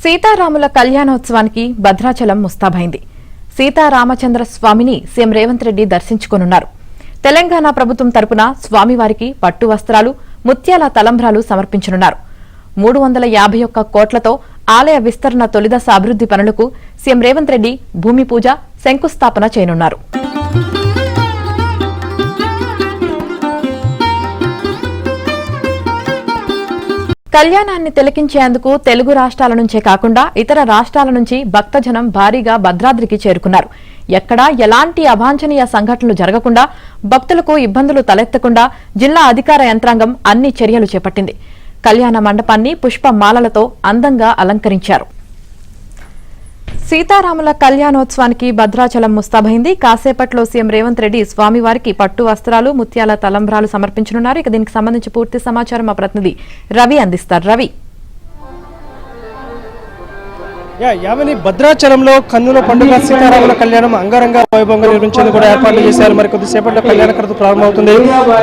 సీతారాముల కళ్యాణోత్సవానికి భద్రాచలం ముస్తాబైంది. సీతారామచంద్ర స్వామిని సీఎం రేవంత్ రెడ్డి దర్శించుకోనున్నారు. తెలంగాణ ప్రభుత్వం తరపున స్వామివారికి పట్టు వస్త్రాలు, ముత్యాల తలంబ్రాలు సమర్పించనున్నారు. 351 కోట్లతో ఆలయ విస్తరణ తొలిదశ అభివృద్ది పనులకు సీఎం రేవంత్ రెడ్డి భూమి పూజ, శంకుస్థాపన చేయనున్నారు. కళ్యాణాన్ని తిలకించేందుకు తెలుగు రాష్ట్రాల నుంచే కాకుండా ఇతర రాష్ట్రాల నుంచి భక్తజనం భారీగా భద్రాద్రికి చేరుకున్నారు. ఎక్కడా ఎలాంటి అవాంఛనీయ సంఘటనలు జరగకుండా, భక్తులకు ఇబ్బందులు తలెత్తకుండా జిల్లా అధికార యంత్రాంగం అన్ని చర్యలు చేపట్టింది. కళ్యాణ మండపాన్ని పుష్పమాలలతో అందంగా అలంకరించారు. సీతారాముల కళ్యాణోత్సవానికి భద్రాచలం ముస్తాబైంది. కాసేపట్లో సీఎం రేవంత్ రెడ్డి స్వామివారికి పట్టు వస్త్రాలు, ముత్యాల తలంబ్రాలు సమర్పించనున్నారు. ఇక దీనికి సంబంధించి పూర్తి సమాచారం మా ప్రతినిధి రవి అందిస్తారు. రవి, యావని భద్రాచలంలో కన్నుల పండుగ సీతారాముల కళ్యాణం అంగరంగ వైభవంగా నిర్వహించేందుకు కూడా ఏర్పాట్లు చేశారు. మరి కొద్దిసేపట్లో కళ్యాణకృత ప్రారంభమవుతుంది.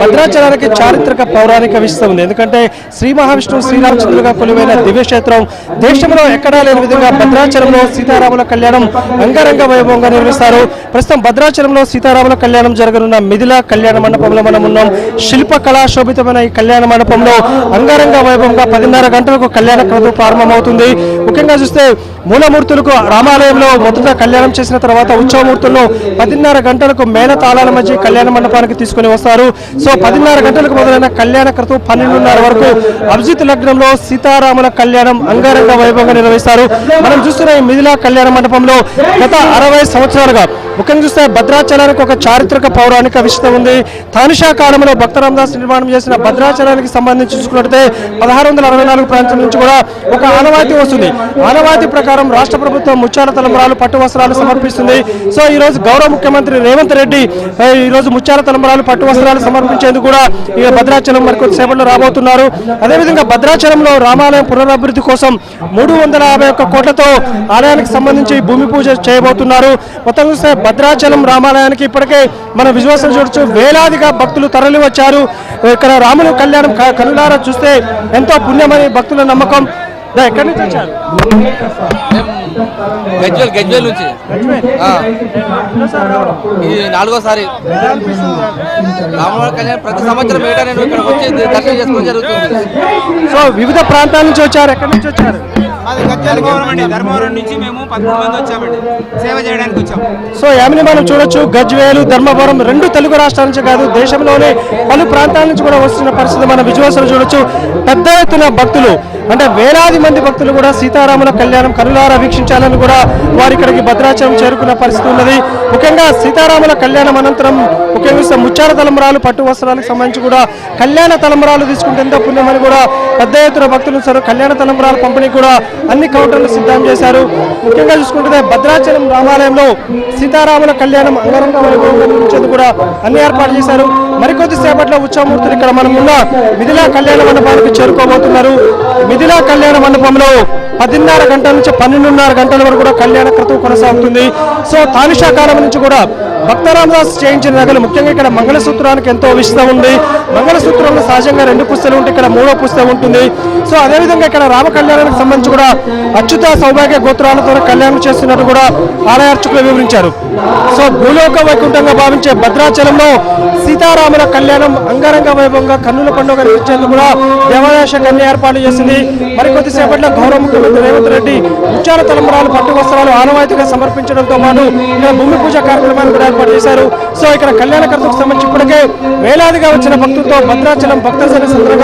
భద్రాచలానికి చారిత్రక పౌరాణిక విశిష్టం ఉంది. ఎందుకంటే శ్రీ మహావిష్ణువు శ్రీరామచంద్రుగా కొలువైన దివ్యక్షేత్రం. దేశంలో ఎక్కడా లేని విధంగా భద్రాచలంలో సీతారాముల కళ్యాణం అంగరంగ వైభవంగా నిర్వహిస్తారు. ప్రస్తుతం భద్రాచలంలో సీతారాముల కళ్యాణం జరగనున్న మిథిలా కళ్యాణ మండపంలో మనం ఉన్నాం. శిల్ప కళా శోభితమైన ఈ కళ్యాణ మండపంలో అంగరంగ వైభవంగా 10:30 గంటలకు కళ్యాణకృత ప్రారంభమవుతుంది. ముఖ్యంగా చూస్తే మూలమూర్తులకు రామాలయంలో మొదట కళ్యాణం చేసిన తర్వాత ఉత్సవమూర్తులను 10:30 గంటలకు మేళతాళాల మధ్య కళ్యాణ మండపానికి తీసుకుని వస్తారు. సో 10:30 గంటలకు మొదలైన కళ్యాణ క్రతువు 12:30 వరకు అభిజిత్ లగ్నంలో సీతారాముల కళ్యాణం అంగరంగ వైభవంగా నిర్వహిస్తారు. మనం చూస్తున్న ఈ మిథిలా కళ్యాణ మండపంలో గత 60 సంవత్సరాలుగా ముఖ్యంగా చూస్తే భద్రాచలానికి ఒక చారిత్రక పౌరాణిక విశిష్టం ఉంది. తానిషా కాలంలో భక్త రామదాస్ నిర్మాణం చేసిన భద్రాచలానికి సంబంధించి చూసుకున్నట్లయితే 1664 ప్రాంతం నుంచి కూడా ఒక ఆనవాయితీ వస్తుంది. ఆనవాయితీ ప్రకారం రాష్ట్ర ప్రభుత్వం ముత్యాల తలంబ్రాలు, పట్టు వస్త్రాలు సమర్పిస్తుంది. సో ఈ రోజు గౌరవ ముఖ్యమంత్రి రేవంత్ రెడ్డి ఈ రోజు ముత్యాల తలంబ్రాలు, పట్టు వస్త్రాలు సమర్పించేందుకు కూడా ఈ భద్రాచలం మరి కొద్దిసేపట్లో రాబోతున్నారు. అదేవిధంగా భద్రాచలంలో రామాలయం పునరభివృద్ధి కోసం 351 కోట్లతో ఆలయానికి సంబంధించి భూమి పూజ చేయబోతున్నారు. మొత్తం చూస్తే భద్రాచలం రామాలయానికి ఇప్పటికే మన విశ్వాసం చూడొచ్చు, వేలాదిగా భక్తులు తరలి వచ్చారు. ఇక్కడ రాముల కళ్యాణం కనులారా చూస్తే ఎంతో పుణ్యమని భక్తుల నమ్మకం. ఎక్కడి నుంచి వచ్చారు? గజ్వేల్ నుంచి. ఇది 4వసారి రాముల కళ్యాణం. ప్రతి సంవత్సరం ఏటా నేను ఇక్కడ వచ్చి దర్శనం చేసుకోవడం జరుగుతుంది. సో వివిధ ప్రాంతాల నుంచి వచ్చారు. ఎక్కడి నుంచి వచ్చారు? ధర్మవరం నుంచి మేము 13 మంది వచ్చామండి, సేవ చేయడానికి వచ్చాము. సో యామిని మనం చూడొచ్చు, గజ్వేలు, ధర్మవరం 2 తెలుగు రాష్ట్రాల నుంచి కాదు దేశంలోనే పలు ప్రాంతాల నుంచి కూడా వస్తున్న పరిస్థితి మన విజువల్స్లో చూడొచ్చు. పెద్ద ఎత్తున భక్తులు, అంటే వేలాది మంది భక్తులు కూడా సీతారాముల కళ్యాణం కనులారా వీక్షించాలని కూడా వారి ఇక్కడికి భద్రాచలం చేరుకున్న పరిస్థితి ఉన్నది. ముఖ్యంగా సీతారాముల కళ్యాణం అనంతరం ముఖ్యంగా ముత్యాల తలంబ్రాలు, పట్టు వస్త్రాలకు సంబంధించి కూడా కళ్యాణ తలంబ్రాలు తీసుకుంటే ఎంతో పుణ్యమని కూడా పెద్ద ఎత్తున భక్తులు ఉన్నారు. కళ్యాణ తలంబ్రాల పంపిణీ కూడా అన్ని కౌంటర్లు సిద్ధం చేశారు. ముఖ్యంగా చూసుకుంటే భద్రాచలం రామాలయంలో సీతారాముల కళ్యాణం అంగరంగ వైభవంగా నిర్వహించేందుకు కూడా అన్ని ఏర్పాటు చేశారు. మరికొద్ది సేపట్లో ఉత్సవమూర్తులు ఇక్కడ మనం ఉన్న మిథిలా కళ్యాణ మండపానికి చేరుకోబోతున్నారు. మిథిలా కళ్యాణ మండపంలో 10:30 గంటల నుంచి 12:30 గంటల వరకు కూడా కళ్యాణ క్రతువు కొనసాగుతుంది. సో తానిషా కాలం నుంచి కూడా భక్త రామదాస్ చేయించిన నగలు, ముఖ్యంగా ఇక్కడ మంగళసూత్రానికి ఎంతో విశిష్టం ఉంది. మంగళసూత్రంలో సహజంగా 2 పుస్తలు ఉంటే ఇక్కడ 3వ పుస్తకం ఉంటుంది. సో అదేవిధంగా ఇక్కడ రామ కళ్యాణానికి సంబంధించి కూడా అచ్యుత సౌభాగ్య గోత్రాలతో కళ్యాణం చేస్తున్నట్టు కూడా ఆలయ అర్చకులు వివరించారు. సో భూలోక వైకుంఠంగా భావించే భద్రాచలంలో సీతారాముల కళ్యాణం అంగరంగ వైభవంగా కన్నుల పండుగ నిర్వహించేందుకు కూడా దేవాదాయ శాఖ అన్ని ఏర్పాట్లు చేసింది. మరికొద్ది సేపట్లో గౌరవ ముఖ్యమంత్రి రేవంత్ రెడ్డి ముత్యాల తలంబ్రాలు, పట్టు వస్త్రాలు ఆనవాయితీగా సమర్పించడంతో పాటు ఇక్కడ భూమి పూజ కార్యక్రమాన్ని కూడా ఏర్పాటు చేశారు. సో ఇక్కడ కళ్యాణ కర్తకు సంబంధించి ఇప్పటికే వేలాదిగా వచ్చిన భక్తులతో భద్రాచలం భక్త సందర్భంగా